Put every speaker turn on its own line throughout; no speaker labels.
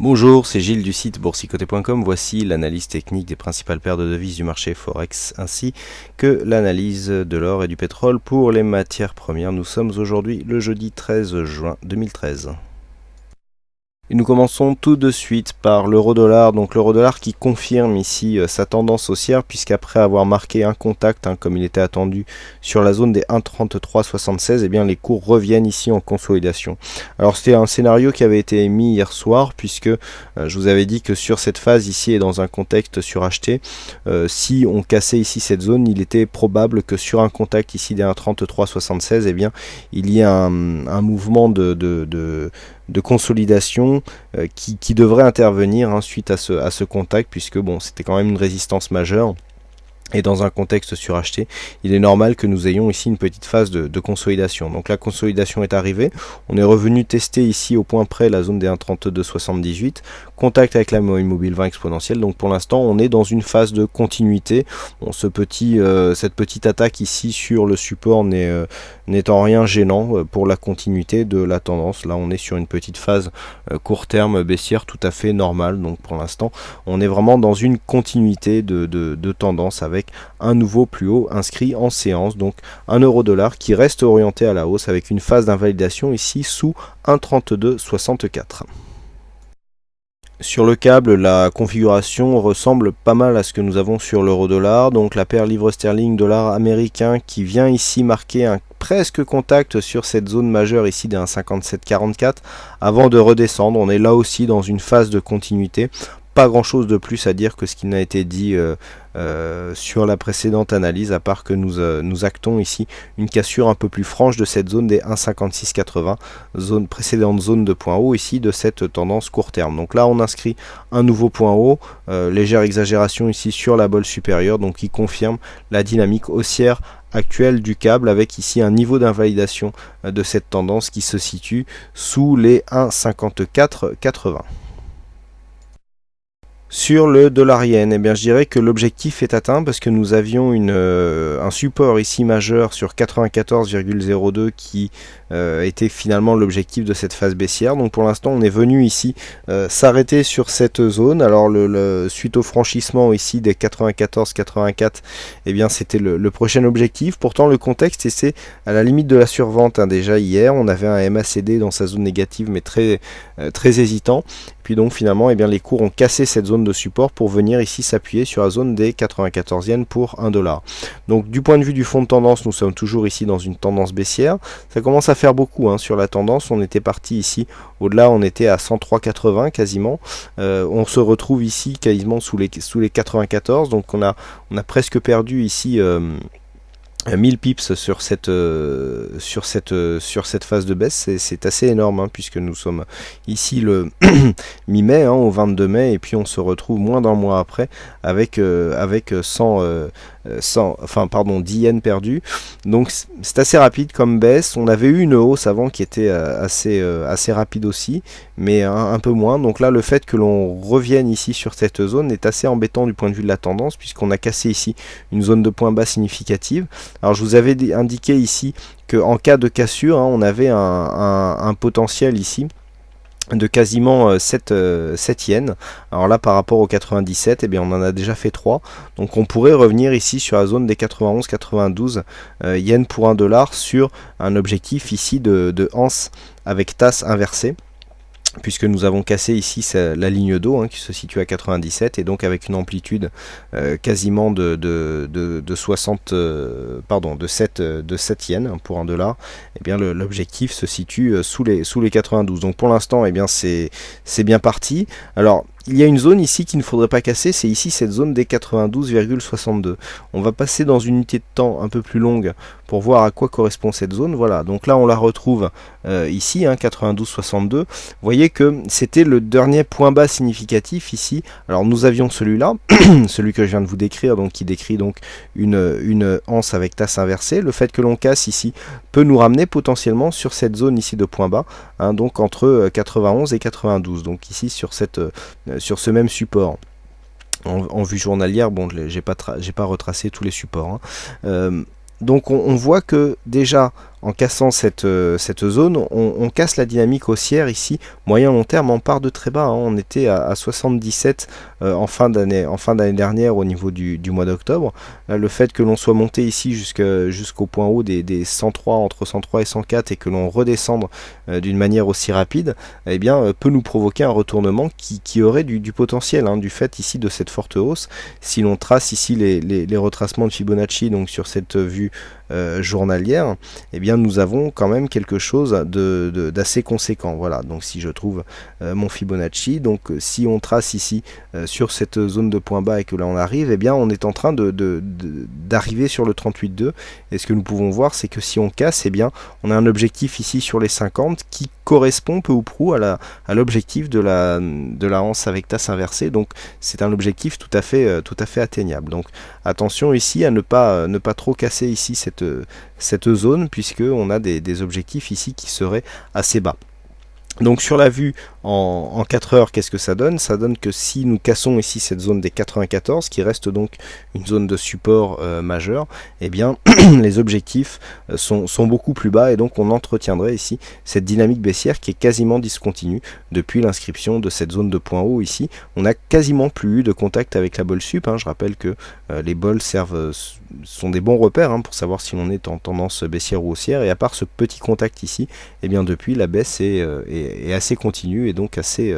Bonjour, c'est Gilles du site boursicoté.com. Voici l'analyse technique des principales paires de devises du marché Forex ainsi que l'analyse de l'or et du pétrole pour les matières premières. Nous sommes aujourd'hui le jeudi 13 juin 2013. Et nous commençons tout de suite par l'euro-dollar, donc l'euro-dollar qui confirme ici sa tendance haussière puisqu'après avoir marqué un contact, comme il était attendu sur la zone des 1,3376, eh bien les cours reviennent ici en consolidation. Alors c'était un scénario qui avait été émis hier soir puisque je vous avais dit que sur cette phase ici et dans un contexte suracheté, si on cassait ici cette zone, il était probable que sur un contact ici des 1,3376, eh bien il y ait un mouvement de consolidation qui devrait intervenir suite à ce contact, puisque bon, c'était quand même une résistance majeure. Et dans un contexte suracheté, il est normal que nous ayons ici une petite phase de consolidation. Donc la consolidation est arrivée. On est revenu tester ici au point près la zone des 1,3278. Contact avec la moyenne mobile 20 exponentielle. Donc pour l'instant, on est dans une phase de continuité. Bon, cette petite attaque ici sur le support n'est en rien gênant pour la continuité de la tendance. Là, on est sur une petite phase court terme baissière tout à fait normale. Donc pour l'instant, on est vraiment dans une continuité de tendance avec un nouveau plus haut inscrit en séance, donc un euro-dollar qui reste orienté à la hausse avec une phase d'invalidation ici sous 1,3264. Sur le câble, la configuration ressemble pas mal à ce que nous avons sur l'euro-dollar, donc la paire livre sterling dollar américain qui vient ici marquer un presque contact sur cette zone majeure ici des 1,5744 avant de redescendre. On est là aussi dans une phase de continuité. Pas grand chose de plus à dire que ce qui n'a été dit sur la précédente analyse, à part que nous actons ici une cassure un peu plus franche de cette zone des 1,5680, précédente zone de point haut ici de cette tendance court terme. Donc là on inscrit un nouveau point haut, légère exagération ici sur la bolle supérieure, donc qui confirme la dynamique haussière actuelle du câble, avec ici un niveau d'invalidation de cette tendance qui se situe sous les 1,5480. Sur le dollar yen, eh bien, je dirais que l'objectif est atteint parce que nous avions un support ici majeur sur 94,02 qui était finalement l'objectif de cette phase baissière. Donc pour l'instant on est venu ici s'arrêter sur cette zone. Alors suite au franchissement ici des 94,84, eh bien c'était le prochain objectif. Pourtant le contexte et c'est à la limite de la survente. Déjà hier on avait un MACD dans sa zone négative mais très hésitant. Puis donc finalement, eh bien, les cours ont cassé cette zone de support pour venir ici s'appuyer sur la zone des 94 yens pour 1 dollar. Donc du point de vue du fond de tendance, nous sommes toujours ici dans une tendance baissière. Ça commence à faire beaucoup sur la tendance. On était parti ici, au-delà on était à 103,80 quasiment. On se retrouve ici quasiment sous les 94. Donc on a presque perdu ici 1000 pips sur cette phase de baisse. C'est assez énorme puisque nous sommes ici le mi-mai, au 22 mai, et puis on se retrouve moins d'un mois après avec 10 yens perdus. Donc c'est assez rapide comme baisse. On avait eu une hausse avant qui était assez rapide aussi, mais un peu moins. Donc là le fait que l'on revienne ici sur cette zone est assez embêtant du point de vue de la tendance, puisqu'on a cassé ici une zone de point bas significative. Alors je vous avais indiqué ici qu'en cas de cassure, on avait un potentiel ici de quasiment 7 yens. Alors là par rapport aux 97, eh bien, on en a déjà fait 3. Donc on pourrait revenir ici sur la zone des 91-92 yens pour 1 dollar sur un objectif ici de anse avec tasse inversée, puisque nous avons cassé ici la ligne d'eau qui se situe à 97, et donc avec une amplitude quasiment de 7 yens pour 1 dollar, et bien l'objectif se situe sous les 92. Donc pour l'instant, eh bien c'est bien parti. Alors il y a une zone ici qu'il ne faudrait pas casser, c'est ici cette zone des 92,62. On va passer dans une unité de temps un peu plus longue pour voir à quoi correspond cette zone. Voilà, donc là on la retrouve ici, 92,62. Vous voyez que c'était le dernier point bas significatif ici. Alors nous avions celui-là, celui que je viens de vous décrire, donc qui décrit donc une anse avec tasse inversée. Le fait que l'on casse ici peut nous ramener potentiellement sur cette zone ici de point bas, donc entre 91 et 92. Donc ici sur ce même support. En vue journalière, bon, j'ai pas retracé tous les supports. Donc on voit que déjà en cassant cette zone, on casse la dynamique haussière ici, moyen long terme, on part de très bas, hein. On était à 77 en fin d'année dernière au niveau du mois d'octobre. Le fait que l'on soit monté ici jusqu'au point haut des 103, entre 103 et 104, et que l'on redescende d'une manière aussi rapide, eh bien, peut nous provoquer un retournement qui aurait du potentiel, hein, du fait ici de cette forte hausse. Si l'on trace ici les retracements de Fibonacci, donc sur cette vue journalière, eh bien nous avons quand même quelque chose d'assez conséquent. Voilà, donc si je trouve mon Fibonacci, donc si on trace ici sur cette zone de point bas et que là on arrive, eh bien on est en train d'arriver sur le 38,2, et ce que nous pouvons voir, c'est que si on casse, eh bien on a un objectif ici sur les 50 qui correspond peu ou prou à l'objectif de la hanse avec tasse inversée. Donc c'est un objectif tout à fait atteignable. Donc attention ici à ne pas trop casser ici cette zone, puisque on a des objectifs ici qui seraient assez bas. Donc sur la vue en 4 heures, qu'est-ce que ça donne? Ça donne que si nous cassons ici cette zone des 94, qui reste donc une zone de support majeur, eh bien les objectifs sont beaucoup plus bas, et donc on entretiendrait ici cette dynamique baissière qui est quasiment discontinue depuis l'inscription de cette zone de point haut ici. On n'a quasiment plus eu de contact avec la bolle sup, hein. Je rappelle que les bolles sont des bons repères, hein, pour savoir si l'on est en tendance baissière ou haussière, et à part ce petit contact ici, eh bien depuis la baisse est assez continue et donc assez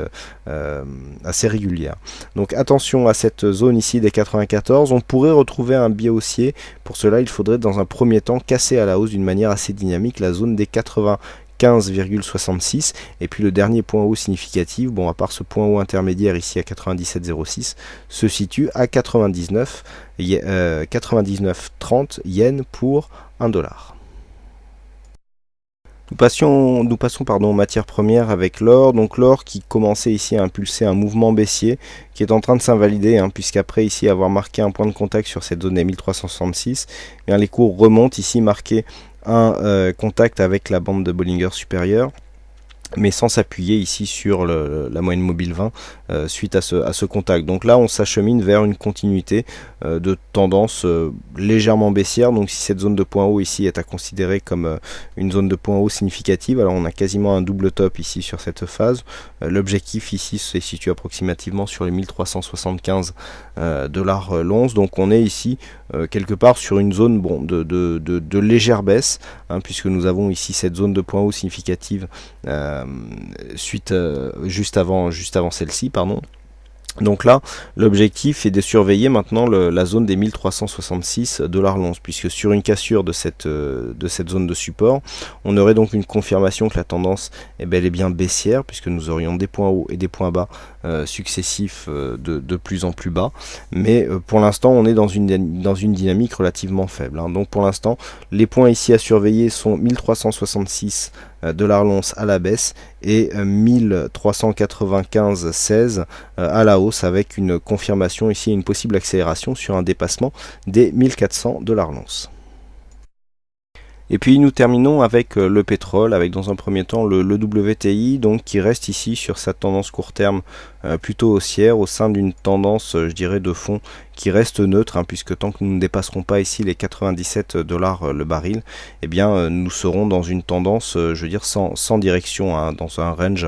régulière. Donc attention à cette zone ici des 94, on pourrait retrouver un biais haussier. Pour cela, il faudrait dans un premier temps casser à la hausse d'une manière assez dynamique la zone des 95,66, et puis le dernier point haut significatif, bon à part ce point haut intermédiaire ici à 97,06, se situe à 99,30 yens pour 1 dollar. Nous passons aux matières premières avec l'or. Donc l'or qui commençait ici à impulser un mouvement baissier qui est en train de s'invalider, hein, puisqu'après ici avoir marqué un point de contact sur cette zone des 1366, eh bien les cours remontent ici, marquer un contact avec la bande de Bollinger supérieure, mais sans s'appuyer ici sur la moyenne mobile 20 suite à ce contact. Donc là on s'achemine vers une continuité de tendance légèrement baissière. Donc si cette zone de point haut ici est à considérer comme une zone de point haut significative, alors on a quasiment un double top ici sur cette phase. L'objectif ici se situe approximativement sur les 1375 dollars l'once. Donc on est ici quelque part sur une zone de légère baisse, hein, puisque nous avons ici cette zone de point haut significative juste avant celle-ci, pardon. Donc là, l'objectif est de surveiller maintenant la zone des 1366 dollars l'once, puisque sur une cassure de cette zone de support, on aurait donc une confirmation que la tendance est bel et bien baissière, puisque nous aurions des points hauts et des points bas successifs de plus en plus bas. Mais pour l'instant, on est dans une dynamique relativement faible, hein. Donc pour l'instant, les points ici à surveiller sont 1366 dollars l'once à la baisse et 1395,16 à la hausse, avec une confirmation ici et une possible accélération sur un dépassement des 1400 dollars l'once. Et puis nous terminons avec le pétrole, avec dans un premier temps le WTI, donc qui reste ici sur sa tendance court terme plutôt haussière, au sein d'une tendance, je dirais, de fond qui reste neutre, hein, puisque tant que nous ne dépasserons pas ici les 97 dollars le baril, eh bien nous serons dans une tendance, je veux dire, sans direction, hein, dans un range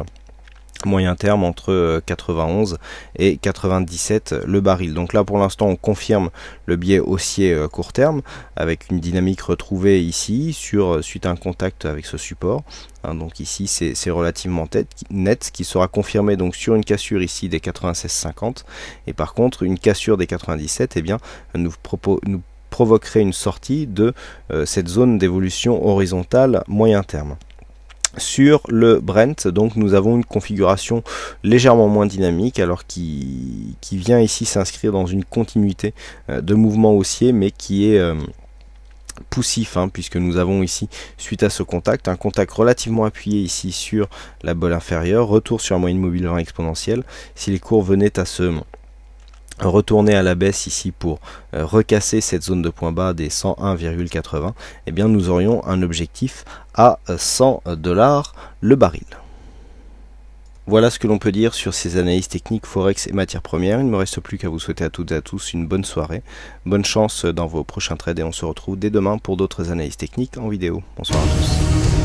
moyen terme entre 91 et 97 le baril. Donc là pour l'instant on confirme le biais haussier court terme, avec une dynamique retrouvée ici suite à un contact avec ce support, hein. Donc ici c'est relativement net, qui sera confirmé donc sur une cassure ici des 96,50, et par contre une cassure des 97, eh bien nous provoquerait une sortie de cette zone d'évolution horizontale moyen terme. Sur le Brent, donc nous avons une configuration légèrement moins dynamique, alors qui vient ici s'inscrire dans une continuité de mouvement haussier, mais qui est poussif, hein, puisque nous avons ici, suite à ce contact, un contact relativement appuyé ici sur la bolle inférieure, retour sur la moyenne mobile 20 exponentielle. Si les cours venaient à se retourner à la baisse ici pour recasser cette zone de point bas des 101,80, eh bien nous aurions un objectif à 100 dollars le baril. Voilà ce que l'on peut dire sur ces analyses techniques Forex et matières premières. Il ne me reste plus qu'à vous souhaiter à toutes et à tous une bonne soirée. Bonne chance dans vos prochains trades et on se retrouve dès demain pour d'autres analyses techniques en vidéo. Bonsoir à tous.